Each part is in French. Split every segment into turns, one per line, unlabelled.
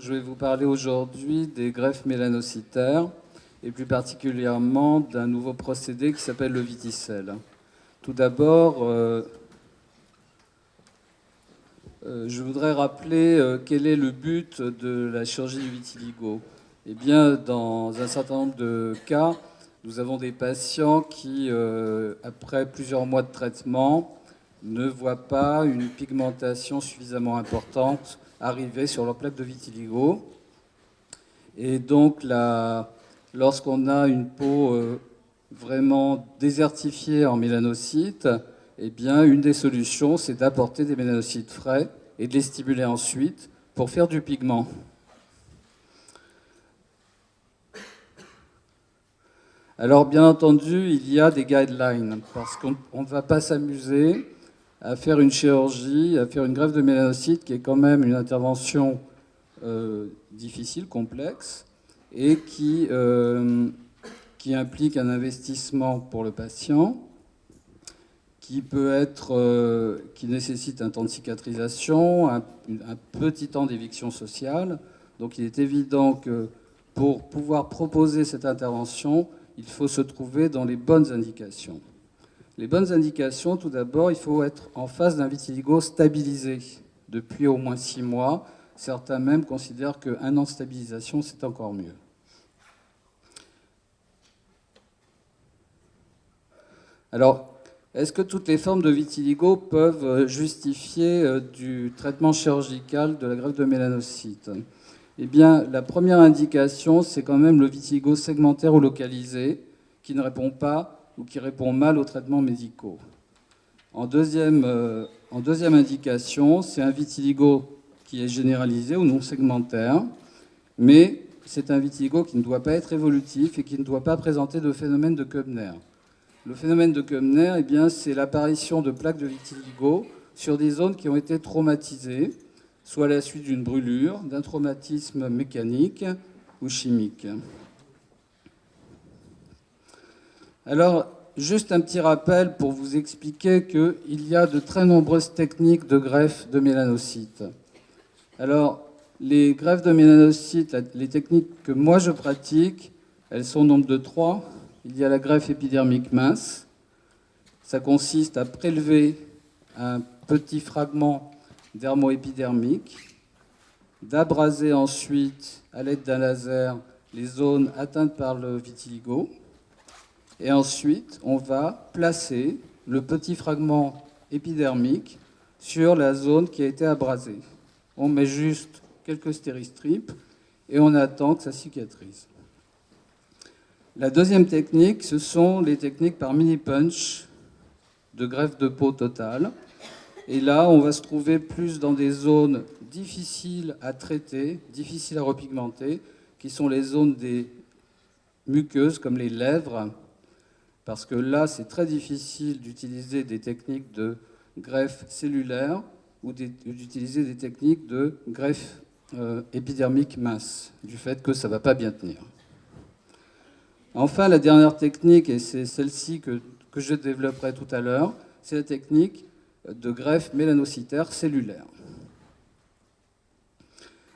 je vais vous parler aujourd'hui des greffes mélanocytaires et plus particulièrement d'un nouveau procédé qui s'appelle le Viticel. Tout d'abord, je voudrais rappeler quel est le but de la chirurgie du vitiligo. Eh bien, dans un certain nombre de cas, nous avons des patients qui, après plusieurs mois de traitement, ne voient pas une pigmentation suffisamment importante arriver sur leur plaque de vitiligo. Et donc, lorsqu'on a une peau vraiment désertifiée en mélanocytes, eh bien, une des solutions, c'est d'apporter des mélanocytes frais et de les stimuler ensuite pour faire du pigment. Alors, bien entendu, il y a des guidelines, parce qu'on ne va pas s'amuser à faire une chirurgie, à faire une greffe de mélanocytes, qui est quand même une intervention difficile, complexe, et qui implique un investissement pour le patient, qui nécessite un temps de cicatrisation, un petit temps d'éviction sociale. Donc il est évident que pour pouvoir proposer cette intervention, il faut se trouver dans les bonnes indications. Les bonnes indications, tout d'abord, il faut être en face d'un vitiligo stabilisé depuis au moins 6 mois. Certains même considèrent qu'un an de stabilisation, c'est encore mieux. Alors, est-ce que toutes les formes de vitiligo peuvent justifier du traitement chirurgical de la greffe de mélanocytes? Eh bien, la première indication, c'est quand même le vitiligo segmentaire ou localisé, qui ne répond pas ou qui répond mal aux traitements médicaux. En deuxième indication, c'est un vitiligo qui est généralisé ou non segmentaire, mais c'est un vitiligo qui ne doit pas être évolutif et qui ne doit pas présenter de phénomène de Koebner. Le phénomène de Koebner, eh bien, c'est l'apparition de plaques de vitiligo sur des zones qui ont été traumatisées, soit à la suite d'une brûlure, d'un traumatisme mécanique ou chimique. Alors, juste un petit rappel pour vous expliquer qu'il y a de très nombreuses techniques de greffe de mélanocytes. Alors, les greffes de mélanocytes, les techniques que moi je pratique, elles sont au nombre de 3. Il y a la greffe épidermique mince. Ça consiste à prélever un petit fragment dermo-épidermique, d'abraser ensuite, à l'aide d'un laser, les zones atteintes par le vitiligo. Et ensuite, on va placer le petit fragment épidermique sur la zone qui a été abrasée. On met juste quelques stéristrips et on attend que ça cicatrise. La deuxième technique, ce sont les techniques par mini-punch de greffe de peau totale. Et là, on va se trouver plus dans des zones difficiles à traiter, difficiles à repigmenter, qui sont les zones des muqueuses, comme les lèvres, parce que là, c'est très difficile d'utiliser des techniques de greffe cellulaire ou d'utiliser des techniques de greffe épidermique mince, du fait que ça ne va pas bien tenir. Enfin, la dernière technique, et c'est celle-ci que je développerai tout à l'heure, c'est la technique de greffe mélanocytaire cellulaire.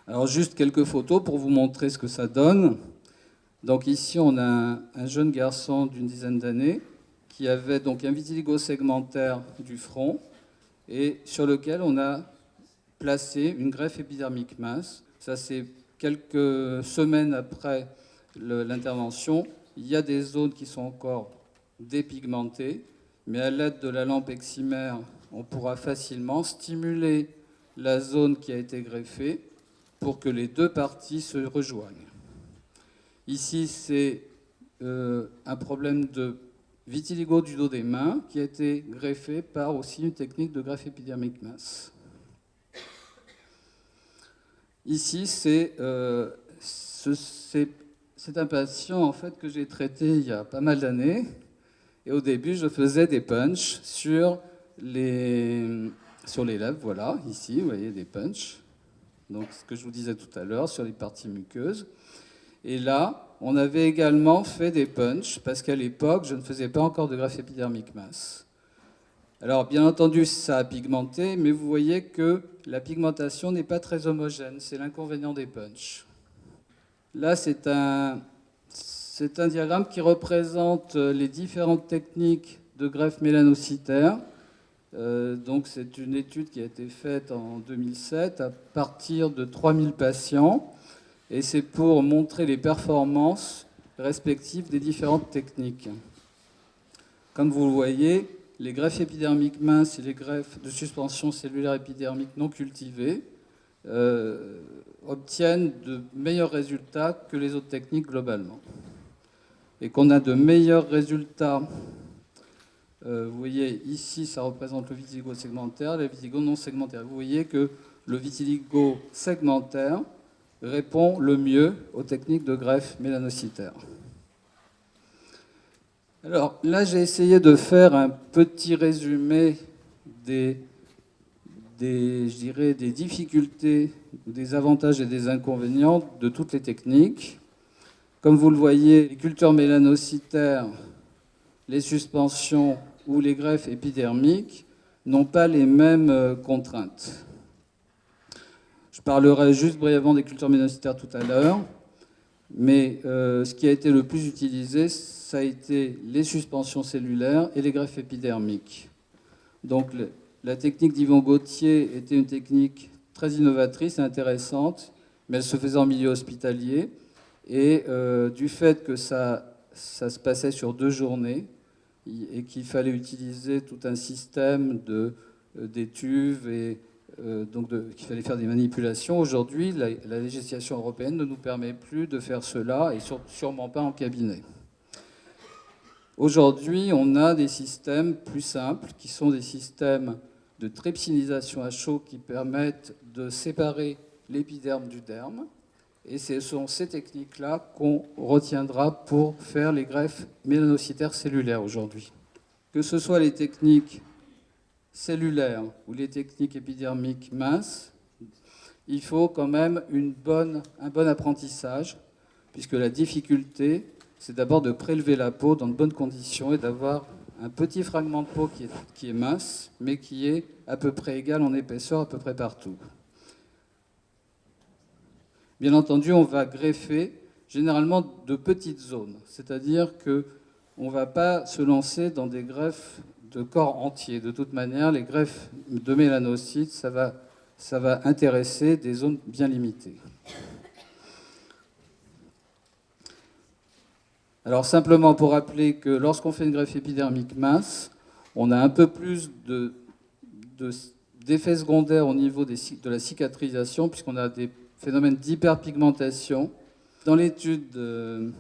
Alors, juste quelques photos pour vous montrer ce que ça donne. Donc ici, on a un jeune garçon d'une dizaine d'années qui avait donc un vitiligo segmentaire du front et sur lequel on a placé une greffe épidermique mince. Ça, c'est quelques semaines après l'intervention. Il y a des zones qui sont encore dépigmentées, mais à l'aide de la lampe excimer, on pourra facilement stimuler la zone qui a été greffée pour que les deux parties se rejoignent. Ici, c'est un problème de vitiligo du dos des mains qui a été greffé par aussi une technique de greffe épidermique mince. Ici, c'est un patient en fait, que j'ai traité il y a pas mal d'années. Et au début, je faisais des punchs sur les lèvres. Voilà, ici, vous voyez des punchs. Donc, ce que je vous disais tout à l'heure, sur les parties muqueuses. Et là, on avait également fait des punchs, parce qu'à l'époque, je ne faisais pas encore de greffe épidermique mince. Alors, bien entendu, ça a pigmenté, mais vous voyez que la pigmentation n'est pas très homogène. C'est l'inconvénient des punchs. Là, c'est un diagramme qui représente les différentes techniques de greffe mélanocytaire. Donc, c'est une étude qui a été faite en 2007 à partir de 3000 patients. Et c'est pour montrer les performances respectives des différentes techniques. Comme vous le voyez, les greffes épidermiques minces et les greffes de suspension cellulaire épidermique non cultivées obtiennent de meilleurs résultats que les autres techniques globalement. Et qu'on a de meilleurs résultats, vous voyez ici ça représente le vitiligo segmentaire, le vitiligo non segmentaire. Vous voyez que le vitiligo segmentaire répond le mieux aux techniques de greffe mélanocytaire. Alors là, j'ai essayé de faire un petit résumé des difficultés, des avantages et des inconvénients de toutes les techniques. Comme vous le voyez, les cultures mélanocytaires, les suspensions ou les greffes épidermiques n'ont pas les mêmes contraintes. Je parlerai juste brièvement des cultures mélanocytaires tout à l'heure, mais ce qui a été le plus utilisé, ça a été les suspensions cellulaires et les greffes épidermiques. Donc la technique d'Yvon Gauthier était une technique très innovatrice et intéressante, mais elle se faisait en milieu hospitalier. Et du fait que ça se passait sur 2 journées et qu'il fallait utiliser tout un système d'étuves et donc qu'il fallait faire des manipulations, aujourd'hui, la législation européenne ne nous permet plus de faire cela et sûrement pas en cabinet. Aujourd'hui, on a des systèmes plus simples qui sont des systèmes de trypsinisation à chaud qui permettent de séparer l'épiderme du derme. Et ce sont ces techniques-là qu'on retiendra pour faire les greffes mélanocytaires cellulaires aujourd'hui. Que ce soit les techniques cellulaires ou les techniques épidermiques minces, il faut quand même un bon apprentissage, puisque la difficulté, c'est d'abord de prélever la peau dans de bonnes conditions et d'avoir un petit fragment de peau qui est mince, mais qui est à peu près égal en épaisseur à peu près partout. Bien entendu, on va greffer généralement de petites zones, c'est-à-dire qu'on ne va pas se lancer dans des greffes de corps entiers. De toute manière, les greffes de mélanocytes, ça va intéresser des zones bien limitées. Alors simplement pour rappeler que lorsqu'on fait une greffe épidermique mince, on a un peu plus d'effets secondaires au niveau de la cicatrisation, puisqu'on a des phénomènes d'hyperpigmentation. Dans l'étude de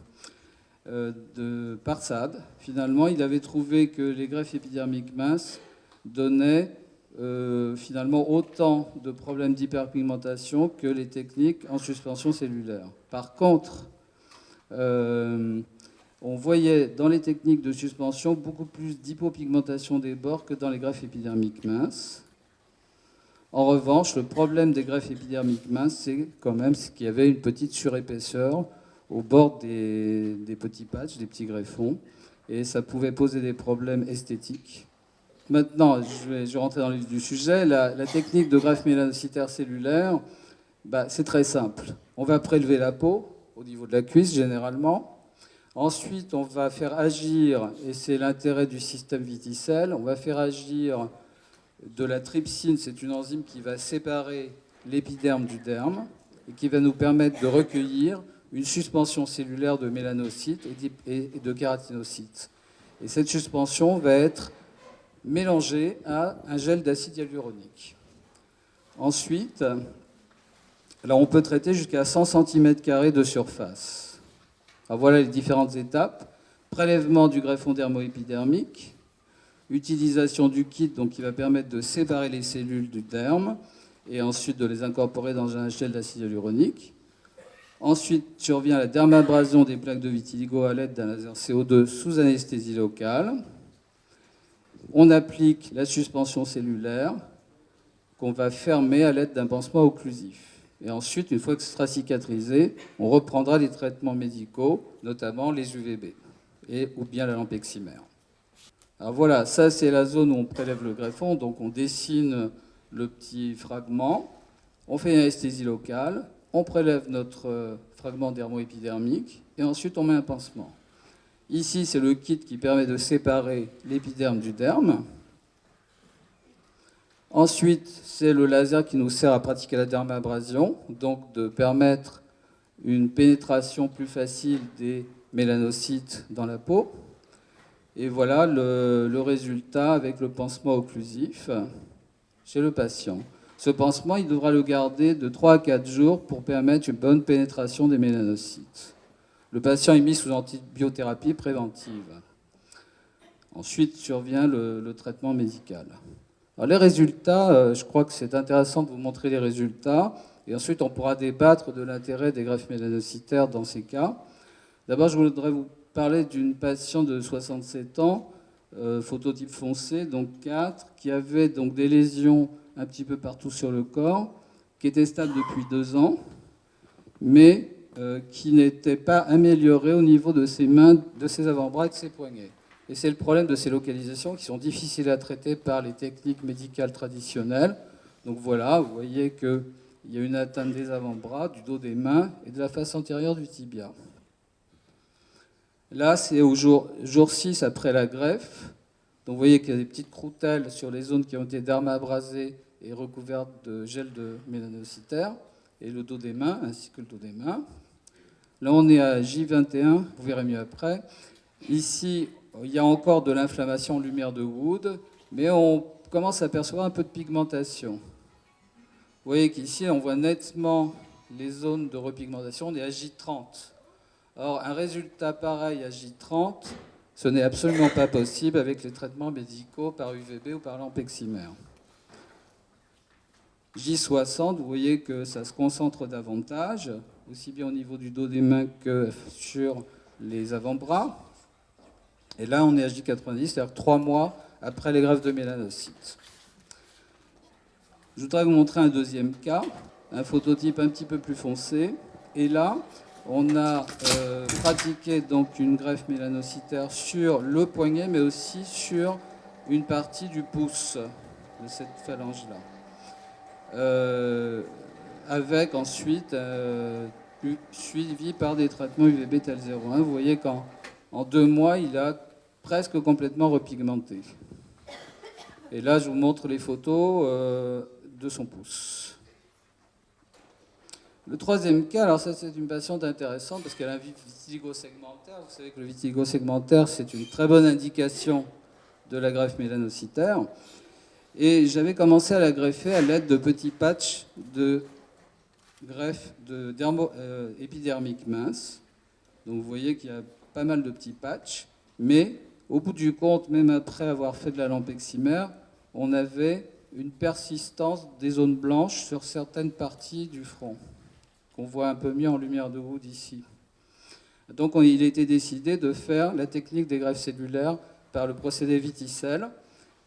Parsad, finalement, il avait trouvé que les greffes épidermiques minces donnaient finalement autant de problèmes d'hyperpigmentation que les techniques en suspension cellulaire. Par contre, on voyait dans les techniques de suspension beaucoup plus d'hypopigmentation des bords que dans les greffes épidermiques minces. En revanche, le problème des greffes épidermiques minces, c'est quand même qu'il y avait une petite surépaisseur au bord des petits patchs, des petits greffons, et ça pouvait poser des problèmes esthétiques. Maintenant, je vais rentrer dans le vif du sujet. La technique de greffe mélanocytaire cellulaire, c'est très simple. On va prélever la peau au niveau de la cuisse, généralement. Ensuite, on va faire agir, et c'est l'intérêt du système Viticelle, on va faire agir de la trypsine, c'est une enzyme qui va séparer l'épiderme du derme et qui va nous permettre de recueillir une suspension cellulaire de mélanocytes et de kératinocytes. Et cette suspension va être mélangée à un gel d'acide hyaluronique. Ensuite, alors on peut traiter jusqu'à 100 cm² de surface. Alors voilà les différentes étapes. Prélèvement du greffon dermo-épidermique, utilisation du kit donc, qui va permettre de séparer les cellules du derme et ensuite de les incorporer dans un gel d'acide hyaluronique. Ensuite survient la dermabrasion des plaques de vitiligo à l'aide d'un laser CO2 sous anesthésie locale. On applique la suspension cellulaire qu'on va fermer à l'aide d'un pansement occlusif. Et ensuite, une fois que ce sera cicatrisé, on reprendra les traitements médicaux, notamment les UVB ou bien la lampeximère. Alors voilà, ça c'est la zone où on prélève le greffon, donc on dessine le petit fragment, on fait une anesthésie locale, on prélève notre fragment dermo-épidermique et ensuite on met un pansement. Ici c'est le kit qui permet de séparer l'épiderme du derme. Ensuite c'est le laser qui nous sert à pratiquer la dermabrasion, donc de permettre une pénétration plus facile des mélanocytes dans la peau. Et voilà le résultat avec le pansement occlusif chez le patient. Ce pansement, il devra le garder de 3 à 4 jours pour permettre une bonne pénétration des mélanocytes. Le patient est mis sous antibiothérapie préventive. Ensuite survient le traitement médical. Alors les résultats, je crois que c'est intéressant de vous montrer les résultats. Et ensuite, on pourra débattre de l'intérêt des greffes mélanocytaires dans ces cas. D'abord, je voudrais vous parler d'une patiente de 67 ans, phototype foncé, donc 4, qui avait donc des lésions un petit peu partout sur le corps, qui était stable depuis 2 ans, mais qui n'était pas améliorée au niveau de ses mains, de ses avant-bras et de ses poignets. Et c'est le problème de ces localisations qui sont difficiles à traiter par les techniques médicales traditionnelles. Donc voilà, vous voyez qu'il y a une atteinte des avant-bras, du dos des mains et de la face antérieure du tibia. Là, c'est au jour 6 après la greffe. Donc vous voyez qu'il y a des petites croutelles sur les zones qui ont été dermabrasées et recouvertes de gel de mélanocytaire, et le dos des mains, ainsi que le dos des mains. Là, on est à J21, vous verrez mieux après. Ici, il y a encore de l'inflammation en lumière de Wood, mais on commence à percevoir un peu de pigmentation. Vous voyez qu'ici, on voit nettement les zones de repigmentation, on est à J30. Or, un résultat pareil à J30, ce n'est absolument pas possible avec les traitements médicaux par UVB ou par lampeximère. J60, vous voyez que ça se concentre davantage, aussi bien au niveau du dos des mains que sur les avant-bras. Et là, on est à J90, c'est-à-dire 3 mois après les greffes de mélanocytes. Je voudrais vous montrer un deuxième cas, un phototype un petit peu plus foncé. Et là, on a pratiqué donc une greffe mélanocytaire sur le poignet, mais aussi sur une partie du pouce de cette phalange-là. Avec ensuite suivi par des traitements UVB tel 01. Vous voyez qu'en 2 mois, il a presque complètement repigmenté. Et là, je vous montre les photos de son pouce. Le troisième cas, alors ça c'est une patiente intéressante parce qu'elle a un vitiligo segmentaire. Vous savez que le vitiligo segmentaire, c'est une très bonne indication de la greffe mélanocytaire. Et j'avais commencé à la greffer à l'aide de petits patchs de greffe de épidermique mince. Donc vous voyez qu'il y a pas mal de petits patchs, mais au bout du compte, même après avoir fait de la lampeximère, on avait une persistance des zones blanches sur certaines parties du front, qu'on voit un peu mieux en lumière de Wood ici. Donc il a été décidé de faire la technique des greffes cellulaires par le procédé Viticelle.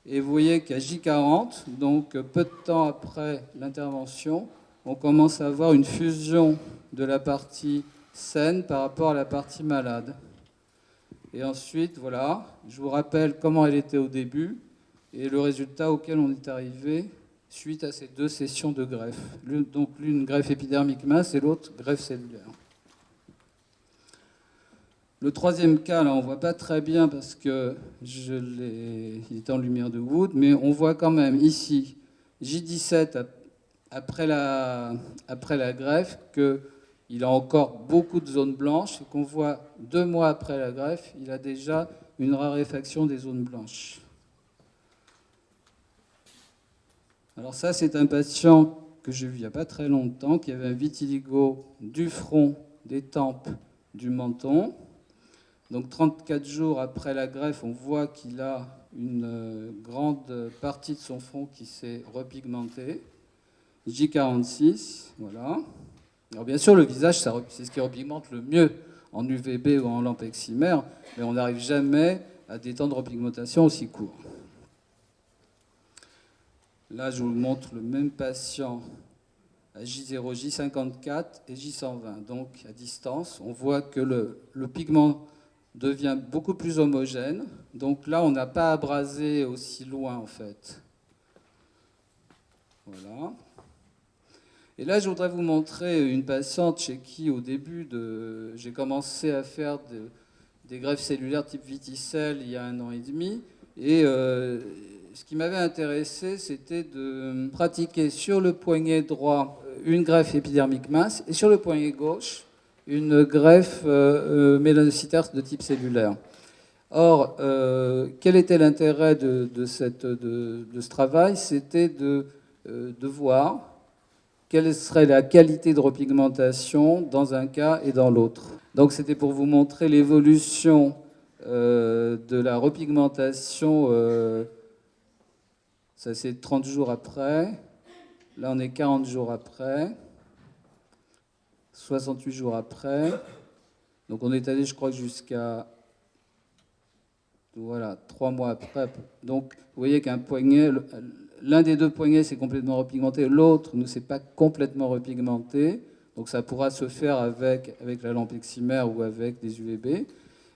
Et vous voyez qu'à J40, donc peu de temps après l'intervention, on commence à avoir une fusion de la partie saine par rapport à la partie malade. Et ensuite, voilà, je vous rappelle comment elle était au début et le résultat auquel on est arrivé suite à ces 2 sessions de greffe. Donc l'une greffe épidermique mince et l'autre greffe cellulaire. Le troisième cas, là, on ne voit pas très bien parce que il était en lumière de Wood, mais on voit quand même ici, J17, après la greffe, qu'il a encore beaucoup de zones blanches et qu'on voit 2 mois après la greffe, il a déjà une raréfaction des zones blanches. Alors ça, c'est un patient que j'ai vu il n'y a pas très longtemps, qui avait un vitiligo du front, des tempes, du menton. Donc 34 jours après la greffe, on voit qu'il a une grande partie de son front qui s'est repigmentée. J46, voilà. Alors bien sûr, le visage, c'est ce qui repigmente le mieux en UVB ou en lampeximère, mais on n'arrive jamais à des temps de repigmentation aussi courts. Là, je vous montre le même patient à J0, J54 et J120. Donc à distance, on voit que le pigment devient beaucoup plus homogène. Donc là, on n'a pas abrasé aussi loin, en fait. Voilà. Et là, je voudrais vous montrer une patiente chez qui, au début, j'ai commencé à faire des greffes cellulaires type Viticelle il y a 1 an et demi. Et ce qui m'avait intéressé, c'était de pratiquer sur le poignet droit une greffe épidermique mince et sur le poignet gauche une greffe mélanocytaire de type cellulaire. Or, quel était l'intérêt de ce travail? C'était de voir quelle serait la qualité de repigmentation dans un cas et dans l'autre. Donc c'était pour vous montrer l'évolution de la repigmentation, ça c'est 30 jours après, là on est 40 jours après, 68 jours après, donc on est allé je crois jusqu'à 3 mois après. Donc vous voyez qu'un poignet, l'un des deux poignets s'est complètement repigmenté, l'autre ne s'est pas complètement repigmenté. Donc ça pourra se faire avec la lampe excimer ou avec des UVB.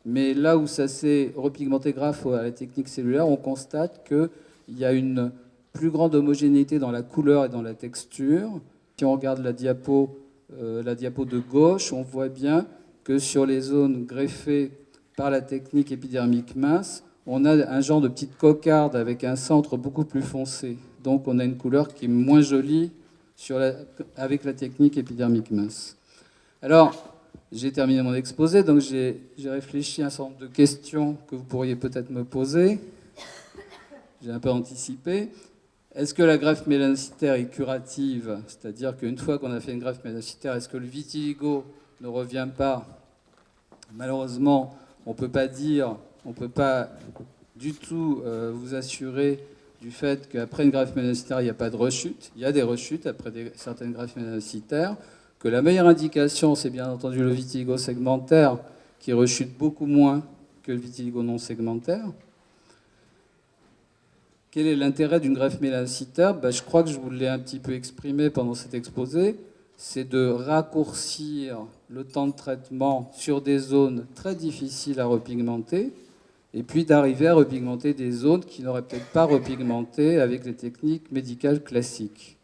Mais là où ça s'est repigmenté grâce à la technique cellulaire, on constate qu'il y a une plus grande homogénéité dans la couleur et dans la texture. Si on regarde la diapo de gauche, on voit bien que sur les zones greffées par la technique épidermique mince, on a un genre de petite cocarde avec un centre beaucoup plus foncé. Donc on a une couleur qui est moins jolie avec la technique épidermique mince. Alors, j'ai terminé mon exposé, donc j'ai réfléchi à un certain nombre de questions que vous pourriez peut-être me poser. J'ai un peu anticipé. Est-ce que la greffe mélanocytaire est curative? C'est-à-dire qu'une fois qu'on a fait une greffe mélanocytaire, est-ce que le vitiligo ne revient pas? Malheureusement, on ne peut pas dire, on ne peut pas du tout vous assurer du fait qu'après une greffe mélanocytaire, il n'y a pas de rechute. Il y a des rechutes après certaines greffes mélanocytaires. Que la meilleure indication, c'est bien entendu le vitiligo segmentaire, qui rechute beaucoup moins que le vitiligo non segmentaire. Quel est l'intérêt d'une greffe mélanocytaire? Je crois que je vous l'ai un petit peu exprimé pendant cet exposé. C'est de raccourcir le temps de traitement sur des zones très difficiles à repigmenter, et puis d'arriver à repigmenter des zones qui n'auraient peut-être pas repigmenté avec les techniques médicales classiques.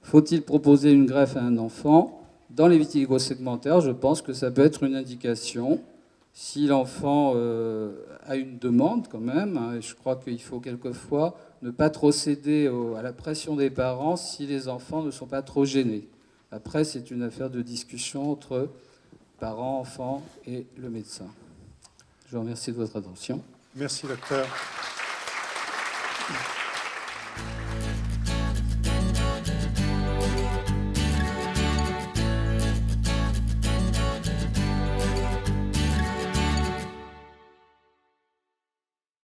Faut-il proposer une greffe à un enfant? Dans les vitiligo segmentaires, je pense que ça peut être une indication. Si l'enfant a une demande quand même, hein, je crois qu'il faut quelquefois ne pas trop céder à la pression des parents si les enfants ne sont pas trop gênés. Après, c'est une affaire de discussion entre parents, enfants et le médecin. Je vous remercie de votre attention.
Merci, docteur.